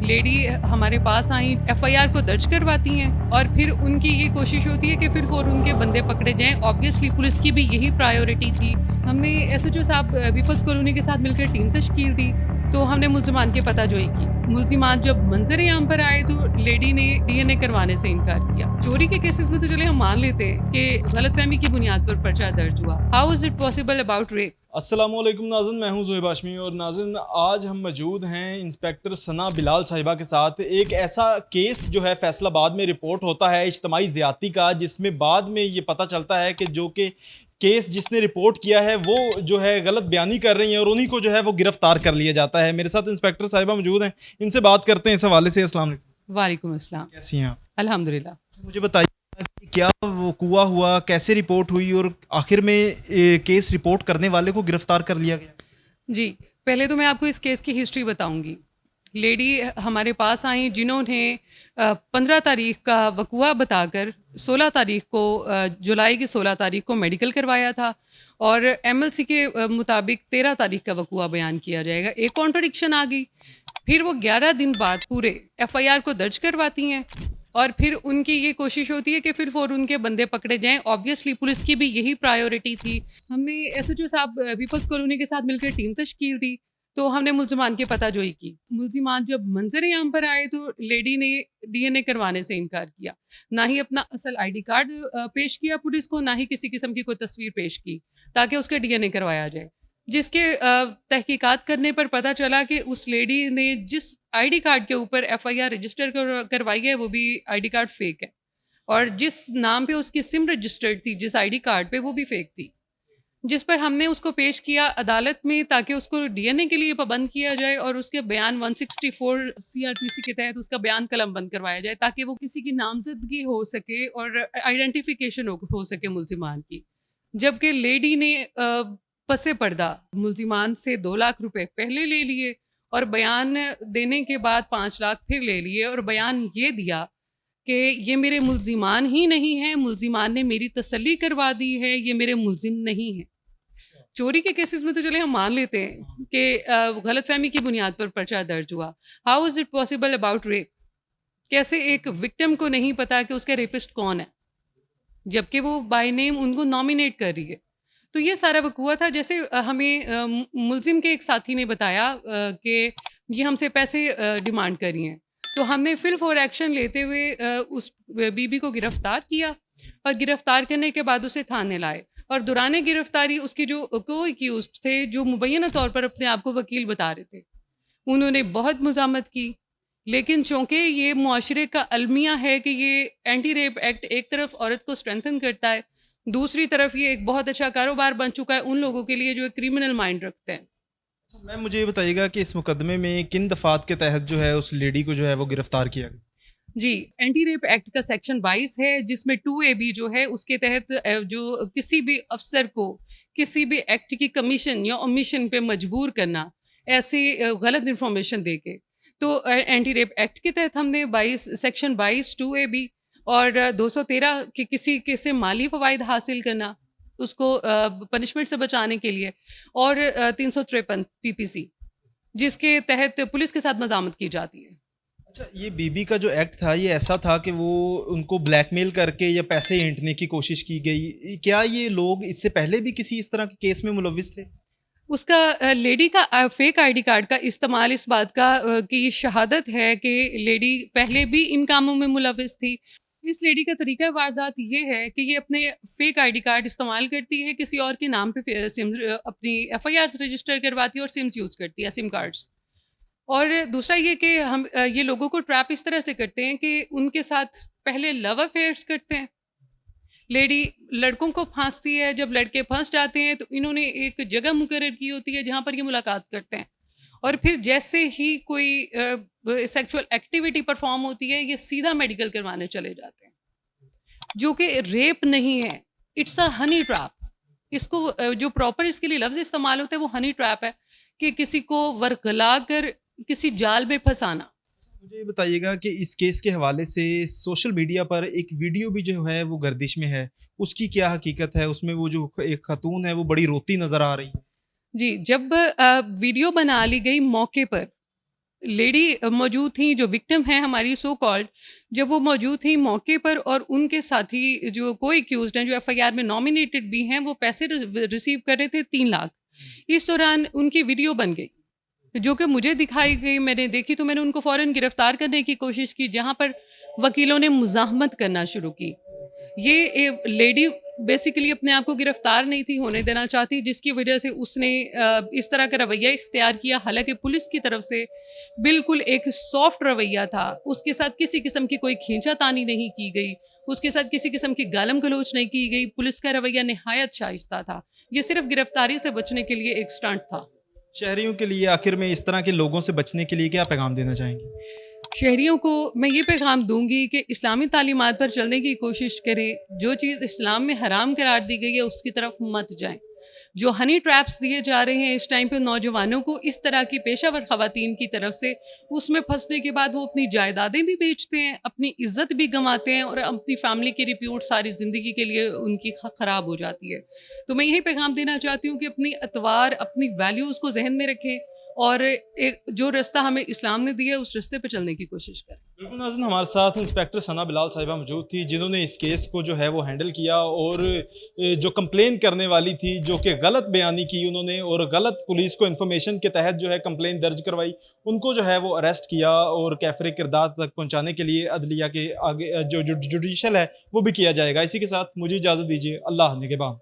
Lady हमारे पास आई, FIR को दर्ज करवाती हैं और फिर उनकी ये कोशिश होती है कि फिर फौरन उनके बंदे पकड़े जाएं। ऑब्वियसली पुलिस की भी यही प्रायोरिटी थी। हमने एसएचओ साहब पीपल्स कॉलोनी के साथ मिलकर टीम तश्कील दी, तो हमने मुल्जिमान की पताजोई की। मुल्जिमान जब मंजर आम पर आए तो लेडी ने डीएनए करवाने से इनकार किया। चोरी के केसेस में तो चले हम मान लेते हैं कि गलतफहमी की बुनियाद पर पर्चा दर्ज हुआ। How is it possible about rape? अस्सलामुअलैकुम नाज़रीन, मैं हूं ज़ोहेब हाशमी और नाज़रीन आज हम मौजूद हैं इंस्पेक्टर सना बिलाल साहिबा के साथ। एक ऐसा केस जो है फैसलाबाद में रिपोर्ट होता है इज्तमाई ज़्यादती का, जिसमें बाद में ये पता चलता है कि जो कि केस जिसने रिपोर्ट किया है वो जो है गलत बयानी कर रही हैं और उन्हीं को जो है वो गिरफ्तार कर लिया जाता है। मेरे साथ इंस्पेक्टर साहिबा मौजूद हैं, इनसे बात करते हैं इस हवाले से। अस्सलाम वालेकुम। वालेकुम अस्सलाम। कैसी हैं आप? अल्हम्दुलिल्लाह। मुझे बताइए कि क्या वकूआ हुआ, कैसे रिपोर्ट हुई और आखिर में केस रिपोर्ट करने वाले को गिरफ्तार कर लिया गया? जी, पहले तो मैं आपको इस केस की हिस्ट्री बताऊंगी। लेडी हमारे पास आई जिन्होंने 15 तारीख का वकूआ बताकर 16 तारीख को जुलाई की 16 तारीख को मेडिकल करवाया था और एमएलसी के मुताबिक 13 तारीख का वकूआ बयान किया जाएगा। एक कॉन्ट्रडिक्शन आ गई। फिर वो 11 दिन बाद पूरे एफआईआर को दर्ज करवाती हैं और फिर उनकी ये कोशिश होती है कि फिर फौरन उनके बंदे पकड़े जाएं। ऑब्वियसली पुलिस की भी यही प्रायोरिटी थी। हमने एसएचओ साहब पीपल्स कॉलोनी के साथ मिलकर टीम तश्कील दी, तो हमने मुल्जिमान की पताजोई की। मुल्जिमान जब मंजर आम पर आए तो लेडी ने डीएनए करवाने से इनकार किया। ना ही अपना असल आईडी कार्ड पेश किया पुलिस को, ना ही किसी किस्म की कोई तस्वीर पेश की ताकि उसका डीएनए करवाया जाए। जिसके तहकीकात करने पर पता चला कि उस लेडी ने जिस आईडी कार्ड के ऊपर एफआईआर रजिस्टर करवाई है वो भी आईडी कार्ड फेक है और जिस नाम पे उसकी सिम रजिस्टर्ड थी जिस आईडी कार्ड पे, वो भी फेक थी। जिस पर हमने उसको पेश किया अदालत में ताकि उसको डीएनए के लिए पाबंद किया जाए और उसके बयान 164 सीआरपीसी के तहत उसका बयान कलमबंद करवाया जाए ताकि वो किसी की नामजदगी हो सके और आइडेंटिफिकेशन हो सके मुल्जिमान की। जबकि लेडी ने पसे पर्दा मुल्जिमान से 2 लाख रुपए पहले ले लिए और बयान देने के बाद 5 लाख फिर ले लिए और बयान ये दिया कि ये मेरे मुल्जिमान ही नहीं हैं, मुल्जिमान ने मेरी तसल्ली करवा दी है, ये मेरे मुल्जिम नहीं हैं। चोरी के केसेस में तो चले हम मान लेते हैं कि गलतफहमी की बुनियाद पर पर्चा दर्ज हुआ। How is it possible about rape? कैसे एक विक्टिम को नहीं पता कि उसका रेपिस्ट कौन है, जबकि वो बाय नेम उनको नॉमिनेट कर रही है। तो ये सारा वकूआ था। जैसे हमें मुल्जिम के एक साथी ने बताया कि ये हमसे पैसे डिमांड कर रही हैं, तो हमने फिल फॉर एक्शन लेते हुए उस बीबी को गिरफ्तार किया और गिरफ्तार करने के बाद उसे थाने लाए और दौरान गिरफ्तारी उसके जो को एक्यूज्ड थे, जो मुबैना तौर पर अपने आप को वकील बता रहे थे, उन्होंने बहुत मुज़ामत की। लेकिन चूँकि ये मुआशरे का अलमिया है कि ये एंटी रेप एक्ट एक तरफ औरत को स्ट्रेंथन करता है, दूसरी तरफ ये एक बहुत अच्छा कारोबार बन चुका है उन लोगों के लिए जो एक क्रिमिनल माइंड रखते हैं। अच्छा, मैम मुझे ये बताइएगा कि इस मुकदमे में किन दफात के तहत जो है उस लेडी को जो है वो गिरफ्तार किया गया? जी, एंटी रेप एक्ट का सेक्शन 22 है जिसमें 2AB जो है उसके तहत जो किसी भी अफसर को किसी भी एक्ट की कमीशन या ओमिशन पे मजबूर करना ऐसी गलत इन्फॉर्मेशन दे के, तो एंटी रेप एक्ट के तहत हमने 22 सेक्शन 22 2AB और 213 के किसी के से माली फ़वाइद हासिल करना उसको पनिशमेंट से बचाने के लिए और 353 पीपीसी जिसके तहत पुलिस के साथ मज़ामत की जाती है। अच्छा, ये बीबी का जो एक्ट था ये ऐसा था कि वो उनको ब्लैकमेल करके या पैसे ऐंठने की कोशिश की गई। क्या ये लोग इससे पहले भी किसी इस तरह के केस में मुलविस थे? उसका लेडी का फेक आईडी कार्ड का इस्तेमाल इस बात का की शहादत है कि लेडी पहले भी इन कामों में मुलविस थी। इस लेडी का तरीका वारदात ये है कि ये अपने फेक आईडी कार्ड इस्तेमाल करती है, किसी और के नाम पे सिम अपनी एफआईआर रजिस्टर करवाती है और सिम्स यूज़ करती है, सिम कार्ड्स। और दूसरा ये कि हम ये लोगों को ट्रैप इस तरह से करते हैं कि उनके साथ पहले लव अफेयर्स करते हैं। लेडी लड़कों को फांसती है, जब लड़के फंस जाते हैं तो इन्होंने एक जगह मुकर्रर की होती है जहाँ पर ये मुलाकात करते हैं और फिर जैसे ही कोई सेक्सुअल एक्टिविटी परफॉर्म होती है ये सीधा मेडिकल करवाने चले जाते हैं, जो कि रेप नहीं है, इट्स अ हनी ट्रैप। इसको जो प्रॉपर इसके लिए लफ्ज़ इस्तेमाल होते हैं वो हनी ट्रैप है कि किसी को वरगला कर किसी जाल में फंसाना। मुझे ये बताइएगा कि इस केस के हवाले से सोशल मीडिया पर एक वीडियो भी जो है वो गर्दिश में है, उसकी क्या हकीकत है? उसमें वो जो एक खातून है वो बड़ी रोती नज़र आ रही है। जी, जब वीडियो बना ली गई मौके पर लेडी मौजूद थी, जो विक्टिम है हमारी सो कॉल्ड, जब वो मौजूद थी मौके पर और उनके साथी जो को एक्यूज्ड हैं, जो एफआईआर में नॉमिनेटेड भी हैं, वो पैसे रिसीव कर रहे थे 3 लाख। इस दौरान उनकी वीडियो बन गई, जो कि मुझे दिखाई गई, मैंने देखी तो मैंने उनको फ़ौरन गिरफ्तार करने की कोशिश की, जहाँ पर वकीलों ने मुज़ाहमत करना शुरू की। ये लेडी बेसिकली अपने आप को गिरफ्तार नहीं थी होने देना चाहती, जिसकी वजह से उसने इस तरह का रवैया इख्तियार किया। हालांकि पुलिस की तरफ से बिल्कुल एक सॉफ्ट रवैया था, उसके साथ किसी किस्म की कोई खींचातानी नहीं की गई, उसके साथ किसी किस्म की गालम गलोच नहीं की गई। पुलिस का रवैया निहायत शाइस्ता था। ये सिर्फ गिरफ्तारी से बचने के लिए एक स्टंट था। शहरियों के लिए आखिर में इस तरह के लोगों से बचने के लिए क्या पैगाम देना चाहेंगी? शहरियों को मैं ये पैगाम दूंगी कि इस्लामी तालीमात पर चलने की कोशिश करें। जो चीज़ इस्लाम में हराम करार दी गई है उसकी तरफ मत जाएं। जो हनी ट्रैप्स दिए जा रहे हैं इस टाइम पे नौजवानों को इस तरह की पेशावर ख़वातीन की तरफ से, उसमें फंसने के बाद वो अपनी जायदादें भी बेचते हैं, अपनी इज्जत भी गंवाते हैं और अपनी फैमिली की रिप्यूट सारी ज़िंदगी के लिए उनकी ख़राब हो जाती है। तो मैं यही पैगाम देना चाहती हूँ कि अपनी अतवार, अपनी वैल्यूज़ को जहन में रखें और एक जो रास्ता हमें इस्लाम ने दिया है उस रास्ते पे चलने की कोशिश करें। बिल्कुल नाज़रीन, हमारे साथ इंस्पेक्टर सना बिलाल साहिबा मौजूद थी, जिन्होंने इस केस को जो है वो हैंडल किया और जो कंप्लेन करने वाली थी, जो कि गलत बयानी की उन्होंने और गलत पुलिस को इन्फॉर्मेशन के तहत जो है कंप्लेन दर्ज करवाई, उनको जो है वो अरेस्ट किया और कैफरे किरदार तक पहुँचाने के लिए अदलिया के आगे जो जुडिशल है वो भी किया जाएगा। इसी के साथ मुझे इजाज़त दीजिए। अल्लाह निगहबान।